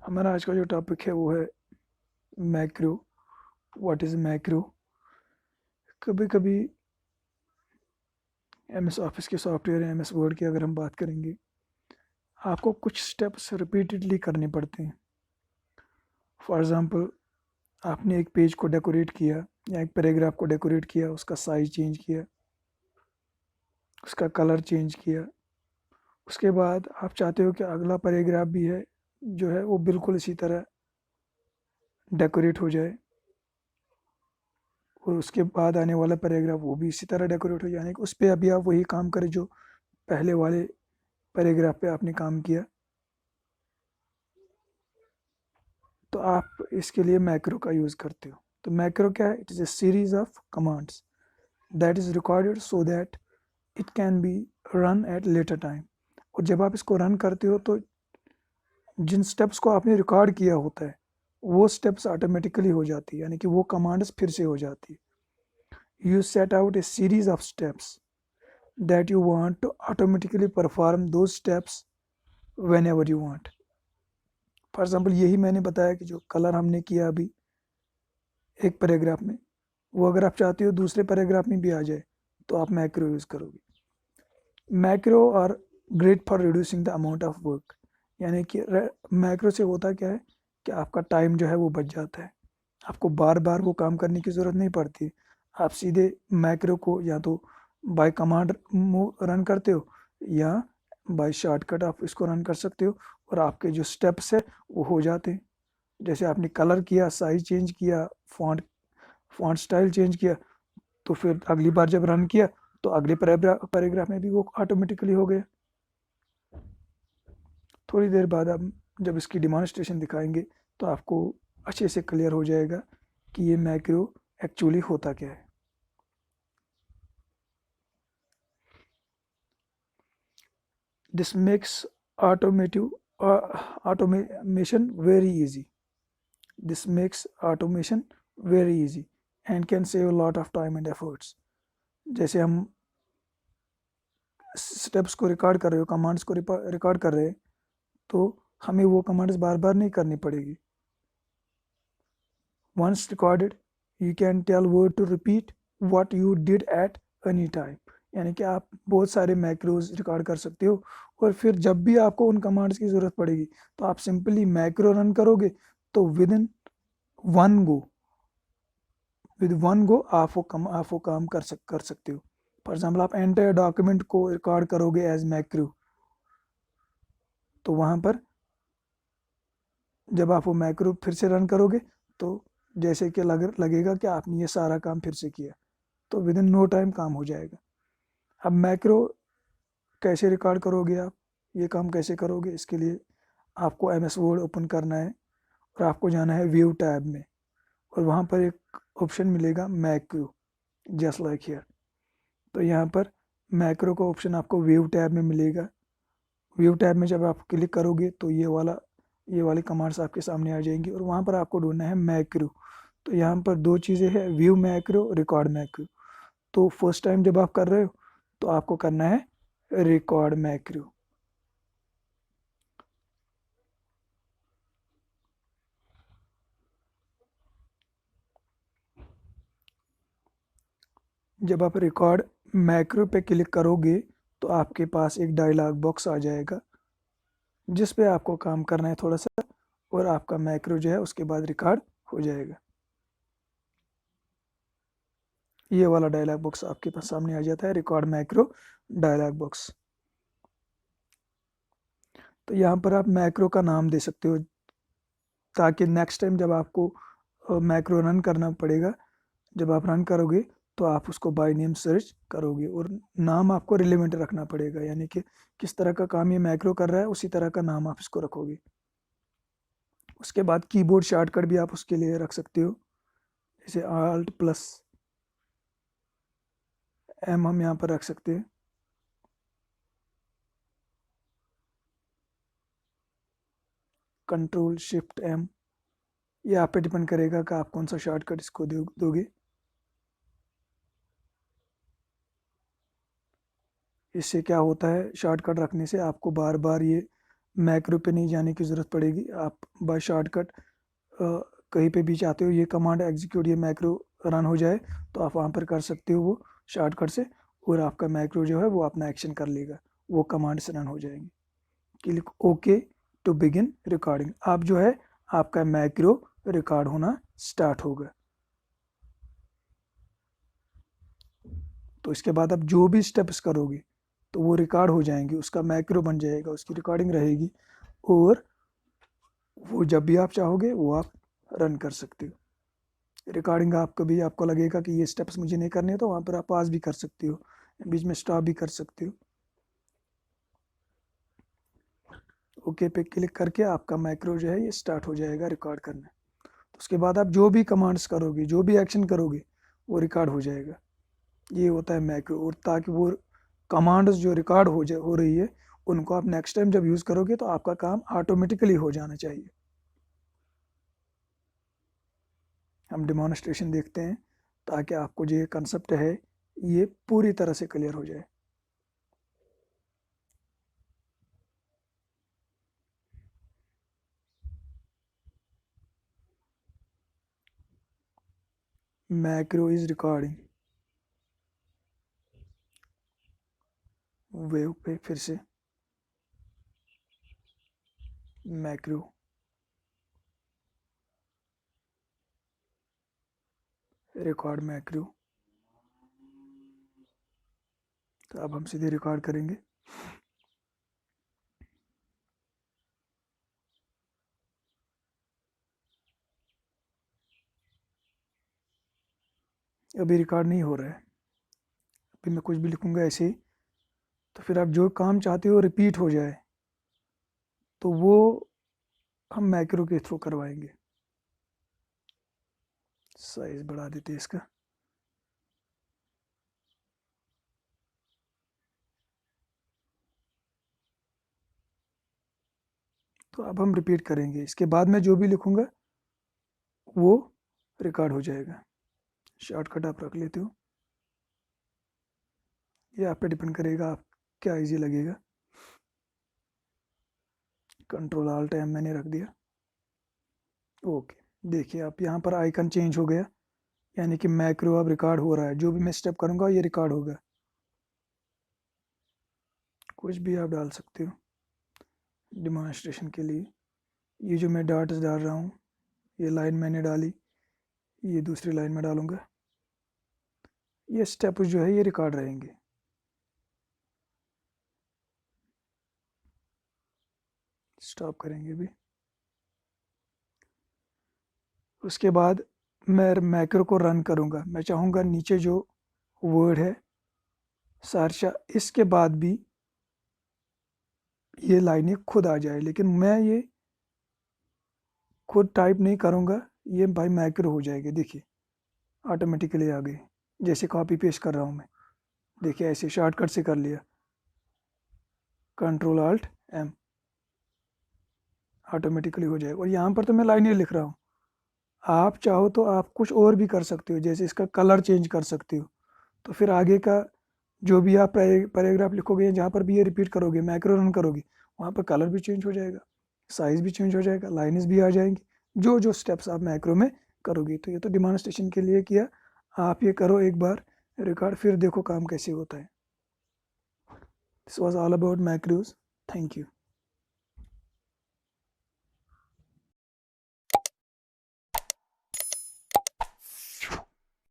हमारा आज का जो टॉपिक है वो है मैक्रो। What is macro. कभी कभी एमएस ऑफिस के सॉफ्टवेयर या एमएस वर्ड की अगर हम बात करेंगे, आपको कुछ स्टेप्स रिपीटेडली करने पड़ते हैं। फॉर एग्ज़ाम्पल, आपने एक पेज को डेकोरेट किया या एक पैराग्राफ को डेकोरेट किया, उसका साइज चेंज किया, उसका कलर चेंज किया। उसके बाद आप चाहते हो कि अगला पैराग्राफ भी है जो है वो बिल्कुल इसी तरह डेकोरेट हो जाए, और उसके बाद आने वाला पैराग्राफ वो भी इसी तरह डेकोरेट हो जाए, यानी कि उस पर अभी आप वही काम करें जो पहले वाले पैराग्राफ पे आपने काम किया। तो आप इसके लिए मैक्रो का यूज़ करते हो। तो मैक्रो क्या है? It is a series of commands that is recorded so that it can be run at later time. और जब आप इसको रन करते हो तो जिन स्टेप्स को आपने रिकॉर्ड किया होता है वो स्टेप्स ऑटोमेटिकली हो जाती है, यानी कि वो कमांड्स फिर से हो जाती है। You set out a series of steps that you want to automatically perform दो steps whenever you want. For example, यही मैंने बताया कि जो कलर हमने किया अभी एक पैराग्राफ में, वो अगर आप चाहते हो दूसरे पैराग्राफ में भी आ जाए तो आप मैक्रो यूज़ करोगे। Macro are great for reducing the amount of work, यानी कि मैक्रो से होता क्या है कि आपका टाइम जो है वो बच जाता है। आपको बार बार वो काम करने की ज़रूरत नहीं पड़ती। आप सीधे मैक्रो को या तो बाय कमांड रन करते हो या बाय शॉर्टकट आप इसको रन कर सकते हो, और आपके जो स्टेप्स है वो हो जाते हैं। जैसे आपने कलर किया, साइज चेंज किया, फॉन्ट फॉन्ट स्टाइल चेंज किया, तो फिर अगली बार जब रन किया तो अगले पैराग्राफ में भी वो ऑटोमेटिकली हो गया। थोड़ी देर बाद आप जब इसकी डिमॉन्स्ट्रेशन दिखाएंगे तो आपको अच्छे से क्लियर हो जाएगा कि ये मैक्रो एक्चुअली होता क्या है। This makes automotive automation very easy. This makes automation very easy and can save a lot of time and efforts. जैसे हम स्टेप्स को रिकॉर्ड कर रहे हो, कमांड्स को रिकॉर्ड कर रहे हैं, तो हमें वो कमांड्स बार बार नहीं करनी पड़ेगी। Once recorded you can tell Word to repeat what you did at any time, यानी कि आप बहुत सारे मैक्रोज रिकॉर्ड कर सकते हो, और फिर जब भी आपको उन कमांड्स की ज़रूरत पड़ेगी तो आप सिंपली मैक्रो रन करोगे, तो with in one go with one go आप वो काम कर सकते हो। फॉर एग्जाम्पल, आप एंटायर डॉक्यूमेंट को रिकॉर्ड करोगे एज मैक्रो, तो वहाँ पर जब आप वो मैक्रो फिर से रन करोगे तो जैसे कि लगेगा कि आपने ये सारा काम फिर से किया, तो विद इन नो टाइम काम हो जाएगा। अब मैक्रो कैसे रिकॉर्ड करोगे, आप ये काम कैसे करोगे? इसके लिए आपको एम एस वर्ड ओपन करना है और आपको जाना है व्यू टैब में, और वहाँ पर एक ऑप्शन मिलेगा मैक्रो, जस्ट लाइक हियर। तो यहाँ पर मैक्रो का ऑप्शन आपको व्यू टैब में मिलेगा। व्यू टैब में जब आप क्लिक करोगे तो ये वाली कमांड्स आपके सामने आ जाएंगी, और वहाँ पर आपको ढूंढना है मैक्रो। तो यहाँ पर दो चीज़ें हैं, व्यू मैक्रो, रिकॉर्ड मैक्रो। तो फर्स्ट टाइम जब आप कर रहे हो तो आपको करना है रिकॉर्ड मैक्रो। जब आप रिकॉर्ड मैक्रो पे क्लिक करोगे तो आपके पास एक डायलॉग बॉक्स आ जाएगा जिस पे आपको काम करना है थोड़ा सा, और आपका मैक्रो जो है उसके बाद रिकॉर्ड हो जाएगा। ये वाला डायलॉग बॉक्स आपके पास सामने आ जाता है, रिकॉर्ड मैक्रो डायलॉग बॉक्स। तो यहाँ पर आप मैक्रो का नाम दे सकते हो, ताकि नेक्स्ट टाइम जब आपको मैक्रो रन करना पड़ेगा, जब आप रन करोगे तो आप उसको बाय नेम सर्च करोगे, और नाम आपको रिलेवेंट रखना पड़ेगा, यानी कि किस तरह का काम ये मैक्रो कर रहा है उसी तरह का नाम आप इसको रखोगे। उसके बाद कीबोर्ड शॉर्टकट भी आप उसके लिए रख सकते हो, जैसे आल्ट प्लस एम हम यहाँ पर रख सकते हैं। कंट्रोल शिफ्ट एम, ये आप पे डिपेंड करेगा कि आप कौन सा शॉर्टकट इसको दोगे। इससे क्या होता है, शॉर्टकट रखने से आपको बार बार ये मैक्रो पे नहीं जाने की ज़रूरत पड़ेगी। आप बाय शॉर्टकट कहीं पे भी चाहते हो ये कमांड एग्जीक्यूट, ये मैक्रो रन हो जाए, तो आप वहाँ पर कर सकते हो वो शॉर्टकट से, और आपका मैक्रो जो है वो अपना एक्शन कर लेगा, वो कमांड से रन हो जाएंगी। Click okay to begin recording. आप जो है आपका मैक्रो रिकॉर्ड होना स्टार्ट होगा। तो इसके बाद आप जो भी स्टेप्स करोगे तो वो रिकॉर्ड हो जाएंगे, उसका मैक्रो बन जाएगा, उसकी रिकॉर्डिंग रहेगी, और वो जब भी आप चाहोगे वो आप रन कर सकते हो। रिकॉर्डिंग आप कभी आपको लगेगा कि ये स्टेप्स मुझे नहीं करने, तो वहाँ पर आप पास भी कर सकते हो, बीच में स्टॉप भी कर सकते हो। ओके पे क्लिक करके आपका मैक्रो जो है ये स्टार्ट हो जाएगा रिकॉर्ड करना। तो उसके बाद आप जो भी कमांड्स करोगे, जो भी एक्शन करोगे, वो रिकॉर्ड हो जाएगा। ये होता है मैक्रो। और ताकि वो कमांड्स जो रिकॉर्ड हो रही है, उनको आप नेक्स्ट टाइम जब यूज़ करोगे तो आपका काम ऑटोमेटिकली हो जाना चाहिए। हम डेमोन्स्ट्रेशन देखते हैं ताकि आपको जो ये कंसेप्ट है ये पूरी तरह से क्लियर हो जाए। Macro is recording. वेव पे फिर से मैक्रो, रिकॉर्ड मैक्रो। तो अब हम सीधे रिकॉर्ड करेंगे। अभी रिकॉर्ड नहीं हो रहा है, अभी मैं कुछ भी लिखूंगा ऐसे ही, तो फिर आप जो काम चाहते हो रिपीट हो जाए, तो वो हम मैक्रो के थ्रू करवाएंगे। साइज बढ़ा देते हैं इसका। तो अब हम रिपीट करेंगे, इसके बाद मैं जो भी लिखूंगा वो रिकॉर्ड हो जाएगा। शॉर्टकट आप रख लेते हो, ये आप पे डिपेंड करेगा आप क्या इजी लगेगा। कंट्रोल ऑल्ट एम मैंने रख दिया। ओके, देखिए आप यहाँ पर आइकन चेंज हो गया, यानी कि मैक्रो अब रिकॉर्ड हो रहा है। जो भी मैं स्टेप करूँगा ये रिकॉर्ड होगा। कुछ भी आप डाल सकते हो डिमॉन्स्ट्रेशन के लिए। ये जो मैं डॉट्स डाल रहा हूँ, ये लाइन मैंने डाली, ये दूसरी लाइन में डालूंगा। ये स्टेप जो है ये रिकॉर्ड रहेंगे। स्टॉप करेंगे भी। उसके बाद मैं मैक्रो को रन करूँगा। मैं चाहूँगा नीचे जो वर्ड है सारशा, इसके बाद भी ये लाइनें खुद आ जाए, लेकिन मैं ये खुद टाइप नहीं करूँगा, ये भाई मैक्रो हो जाएगी। देखिए ऑटोमेटिकली आ गई, जैसे कॉपी पेस्ट कर रहा हूँ मैं। देखिए ऐसे शॉर्टकट से कर लिया, कंट्रोल ऑल्ट एम, ऑटोमेटिकली हो जाएगा। और यहाँ पर तो मैं लाइनें लिख रहा हूँ, आप चाहो तो आप कुछ और भी कर सकते हो, जैसे इसका कलर चेंज कर सकते हो। तो फिर आगे का जो भी आप पैराग्राफ लिखोगे, जहाँ पर भी ये रिपीट करोगे, मैक्रो रन करोगे, वहाँ पर कलर भी चेंज हो जाएगा, साइज़ भी चेंज हो जाएगा, लाइन्स भी आ जाएंगी, जो जो स्टेप्स आप मैक्रो में करोगे। तो ये तो डिमॉन्स्ट्रेशन के लिए किया, आप ये करो एक बार रिकॉर्ड, फिर देखो काम कैसे होता है। This was all about macros. Thank you.